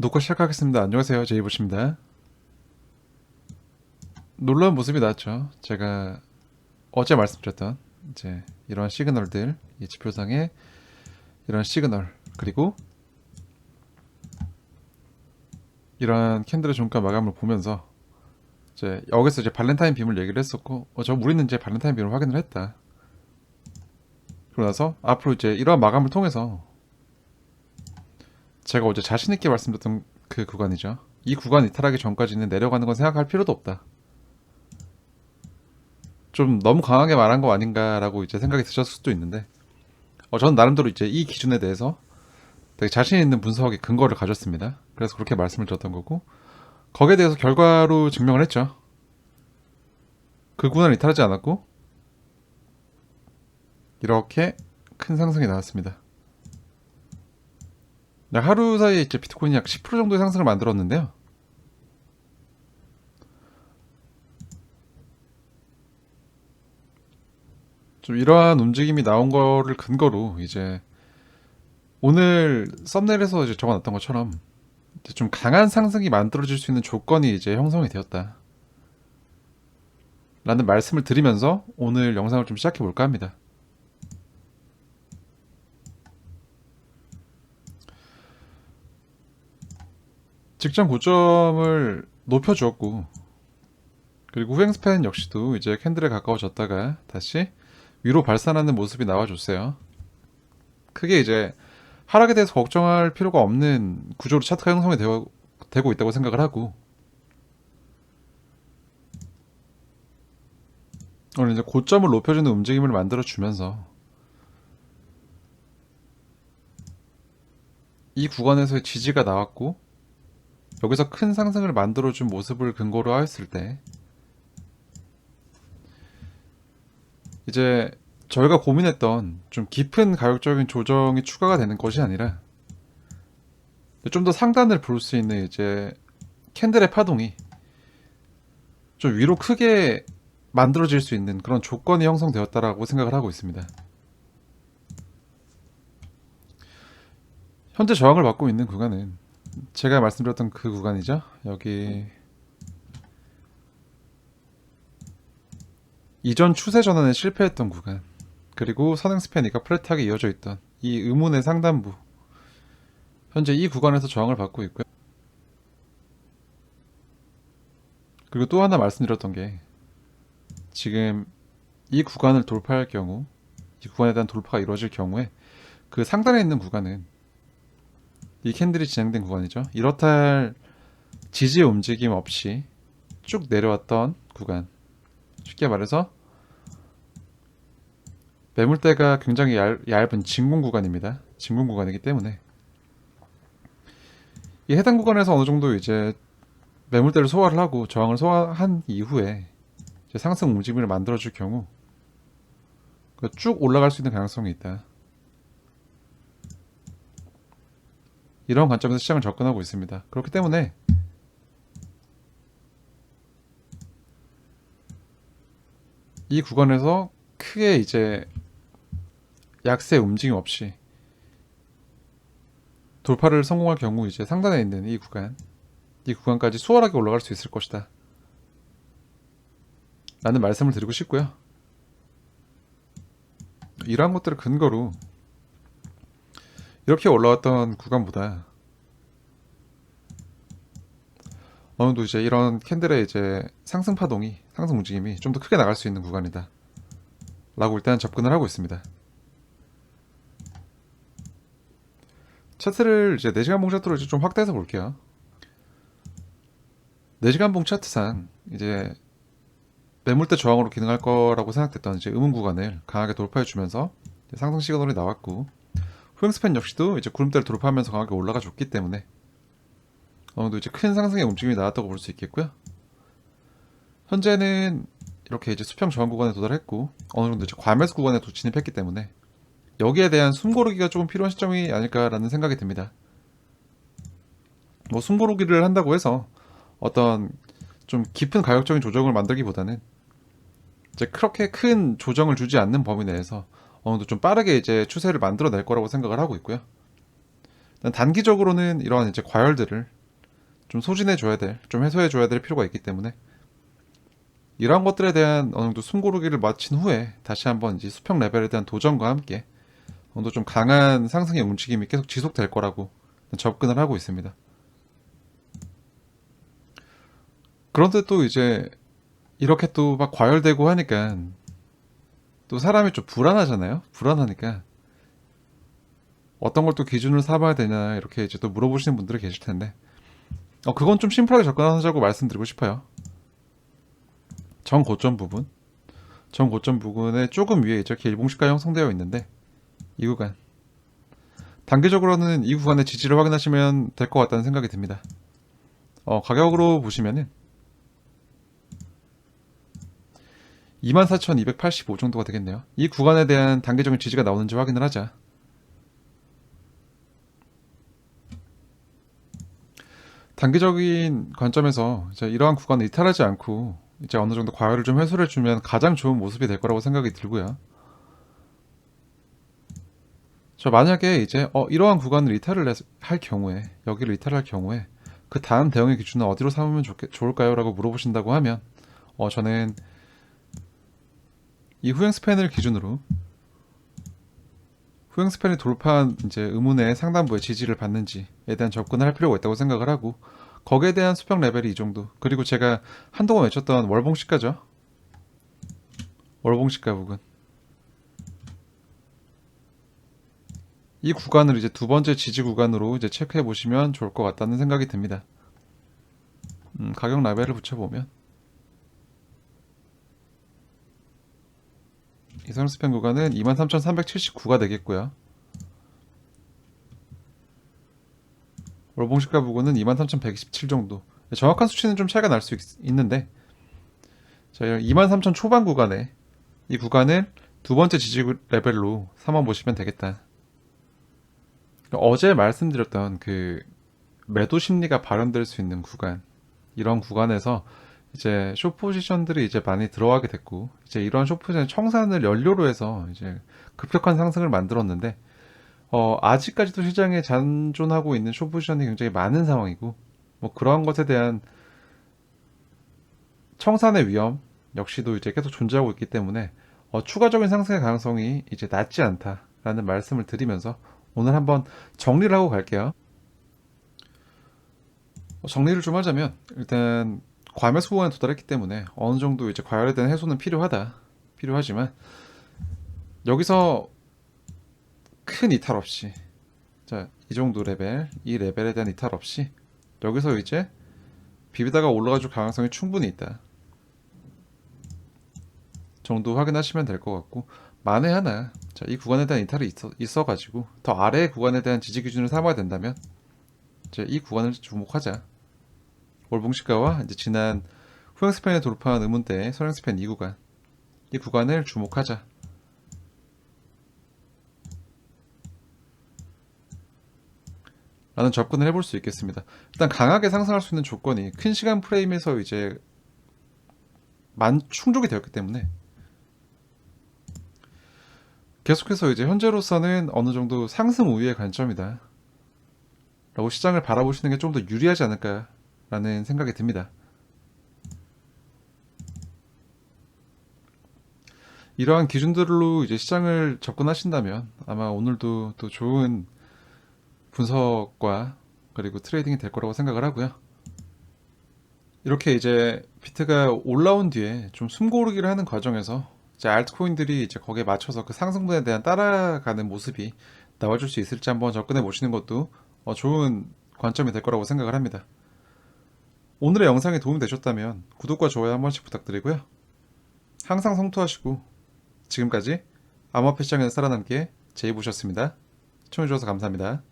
녹화 시작하겠습니다. 안녕하세요. 제이보시입니다. 놀라운 모습이 나왔죠. 제가 어제 말씀드렸던 이제 이런 시그널들, 이 지표상의 이런 시그널, 그리고 이러한 캔들의 종가 마감을 보면서 이제 여기서 이제 발렌타인 빔을 얘기를 했었고, 우리는 이제 발렌타인 빔을 확인을 했다. 그러고 나서 앞으로 이제 이러한 마감을 통해서 제가 어제 자신 있게 말씀드렸던 그 구간이죠. 이 구간 이탈하기 전까지는 내려가는 건 생각할 필요도 없다. 좀 너무 강하게 말한 거 아닌가라고 이제 생각이 드셨을 수도 있는데, 저는 나름대로 이제 이 기준에 대해서 되게 자신 있는 분석의 근거를 가졌습니다. 그래서 그렇게 말씀을 드렸던 거고, 거기에 대해서 결과로 증명을 했죠. 그 구간을 이탈하지 않았고 이렇게 큰 상승이 나왔습니다. 하루 사이에 이제 비트코인이 약 10% 정도의 상승을 만들었는데요. 좀 이러한 움직임이 나온 거를 근거로 이제 오늘 썸네일에서 이제 적어놨던 것처럼 이제 좀 강한 상승이 만들어질 수 있는 조건이 이제 형성이 되었다 라는 말씀을 드리면서 오늘 영상을 좀 시작해 볼까 합니다. 직전 고점을 높여주었고, 그리고 후행 스팬 역시도 이제 캔들에 가까워졌다가 다시 위로 발산하는 모습이 나와줬어요. 크게 이제 하락에 대해서 걱정할 필요가 없는 구조로 차트가 형성이 되고 있다고 생각을 하고, 오늘 이제 고점을 높여주는 움직임을 만들어주면서 이 구간에서의 지지가 나왔고, 여기서 큰 상승을 만들어준 모습을 근거로 하였을 때 이제 저희가 고민했던 좀 깊은 가격적인 조정이 추가가 되는 것이 아니라 좀 더 상단을 볼 수 있는 이제 캔들의 파동이 좀 위로 크게 만들어질 수 있는 그런 조건이 형성되었다라고 생각을 하고 있습니다. 현재 저항을 받고 있는 구간은 제가 말씀드렸던 그 구간이죠. 여기 이전 추세 전환에 실패했던 구간, 그리고 선행 스패니까 플랫하게 이어져 있던 이 의문의 상단부, 현재 이 구간에서 저항을 받고 있고요. 그리고 또 하나 말씀드렸던 게 지금 이 구간을 돌파할 경우, 이 구간에 대한 돌파가 이루어질 경우에 그 상단에 있는 구간은 이 캔들이 진행된 구간이죠. 이렇다 할 지지의 움직임 없이 쭉 내려왔던 구간, 쉽게 말해서 매물대가 굉장히 얇은 진공 구간입니다. 진공 구간이기 때문에 이 해당 구간에서 어느 정도 이제 매물대를 소화를 하고 저항을 소화한 이후에 이제 상승 움직임을 만들어줄 경우 쭉 올라갈 수 있는 가능성이 있다. 이런 관점에서 시장을 접근하고 있습니다. 그렇기 때문에 이 구간에서 크게 이제 약세 움직임 없이 돌파를 성공할 경우 이제 상단에 있는 이 구간까지 수월하게 올라갈 수 있을 것이다 라는 말씀을 드리고 싶고요. 이러한 것들을 근거로 이렇게 올라왔던 구간보다 어느 정도 이제 이런 캔들의 이제 상승 파동이, 상승 움직임이 좀 더 크게 나갈 수 있는 구간이다 라고 일단 접근을 하고 있습니다. 차트를 이제 4시간 봉 차트로 이제 좀 확대해서 볼게요. 4시간 봉 차트상 이제 매물대 저항으로 기능할 거라고 생각됐던 이제 음운 구간을 강하게 돌파해 주면서 상승 시그널이 나왔고, 후행 스팬 역시도 이제 구름대를 돌파하면서 강하게 올라가 줬기 때문에 어느 정도 이제 큰 상승의 움직임이 나왔다고 볼 수 있겠고요. 현재는 이렇게 이제 수평 저항 구간에 도달했고 어느 정도 이제 과매수 구간에 진입했기 때문에 여기에 대한 숨고르기가 조금 필요한 시점이 아닐까라는 생각이 듭니다. 뭐 숨고르기를 한다고 해서 어떤 좀 깊은 가격적인 조정을 만들기보다는 이제 그렇게 큰 조정을 주지 않는 범위 내에서 어느 정도 좀 빠르게 이제 추세를 만들어낼 거라고 생각을 하고 있고요. 단기적으로는 이러한 이제 과열들을 좀 소진해 줘야 될, 좀 해소해 줘야 될 필요가 있기 때문에 이러한 것들에 대한 어느 정도 숨고르기를 마친 후에 다시 한번 이제 수평 레벨에 대한 도전과 함께 어느 정도 좀 강한 상승의 움직임이 계속 지속될 거라고 접근을 하고 있습니다. 그런데 또 이제 이렇게 또 막 과열되고 하니까 또 사람이 좀 불안하잖아요. 불안하니까 어떤 걸 또 기준으로 삼아야 되냐 이렇게 이제 또 물어보시는 분들이 계실 텐데 그건 좀 심플하게 접근하자고 말씀드리고 싶어요. 정고점 부분, 정고점 부분에 조금 위에 이렇게 일봉시가 형성되어 있는데 이 구간 단기적으로는 이 구간의 지지를 확인하시면 될 것 같다는 생각이 듭니다. 가격으로 보시면은 24,285 정도가 되겠네요. 이 구간에 대한 단기적인 지지가 나오는지 확인을 하자. 단기적인 관점에서 이제 이러한 구간을 이탈하지 않고 이제 어느 정도 과열을 좀 해소를 해주면 가장 좋은 모습이 될 거라고 생각이 들고요. 만약에 이제 이러한 구간을 이탈을 할 경우에 여기를 이탈할 경우에 그 다음 대응의 기준은 어디로 삼으면 좋을까요? 라고 물어보신다고 하면 저는 이 후행 스팬을 기준으로 후행 스팬이 돌파한 이제 의문의 상단부의 지지를 받는지에 대한 접근을 할 필요가 있다고 생각을 하고 거기에 대한 수평 레벨이 이 정도. 그리고 제가 한동안 외쳤던 월봉시가죠. 월봉시가 부근. 이 구간을 이제 두 번째 지지 구간으로 이제 체크해 보시면 좋을 것 같다는 생각이 듭니다. 가격 라벨을 붙여보면 이선 스팬 구간은 23,379가 되겠고요. 월봉시가 부근은 23,127 정도. 정확한 수치는 좀 차이가 날 수 있는데 23,000 초반 구간에 이 구간을 두 번째 지지 레벨로 삼아 보시면 되겠다. 어제 말씀드렸던 그 매도 심리가 발현될 수 있는 구간, 이런 구간에서 이제 숏 포지션들이 이제 많이 들어가게 됐고 이제 이러한 숏 포지션 청산을 연료로 해서 이제 급격한 상승을 만들었는데 아직까지도 시장에 잔존하고 있는 숏 포지션이 굉장히 많은 상황이고 뭐 그러한 것에 대한 청산의 위험 역시도 이제 계속 존재하고 있기 때문에 추가적인 상승의 가능성이 이제 낮지 않다라는 말씀을 드리면서 오늘 한번 정리를 하고 갈게요. 정리를 좀 하자면 일단 과매수 구간에 도달했기 때문에 어느 정도 이제 과열에 대한 해소는 필요하지만 여기서 큰 이탈 없이 이 정도 레벨, 이 레벨에 대한 이탈 없이 여기서 이제 비비다가 올라가줄 가능성이 충분히 있다 정도 확인하시면 될 것 같고 만에 하나 이 구간에 대한 이탈이 있어가지고 더 아래의 구간에 대한 지지 기준을 삼아야 된다면 이제 이 구간을 주목하자. 월봉시가와 이제 지난 후행 스팬에 돌파한 의문대 선행 스팬 이 구간을 주목하자. 라는 접근을 해볼 수 있겠습니다. 일단 강하게 상승할 수 있는 조건이 큰 시간 프레임에서 이제 충족이 되었기 때문에 계속해서 이제 현재로서는 어느 정도 상승 우위의 관점이다 라고 시장을 바라보시는 게 좀 더 유리하지 않을까라는 생각이 듭니다. 이러한 기준들로 이제 시장을 접근하신다면 아마 오늘도 또 좋은 분석과 그리고 트레이딩이 될 거라고 생각을 하고요. 이렇게 이제 비트가 올라온 뒤에 좀 숨고르기를 하는 과정에서 이제 알트코인들이 이제 거기에 맞춰서 그 상승분에 대한 따라가는 모습이 나와줄 수 있을지 한번 접근해 보시는 것도 좋은 관점이 될 거라고 생각을 합니다. 오늘의 영상이 도움이 되셨다면 구독과 좋아요 한 번씩 부탁드리고요. 항상 성투하시고 지금까지 암호화폐 시장에서 살아남기에 제이보셨습니다. 시청해주셔서 감사합니다.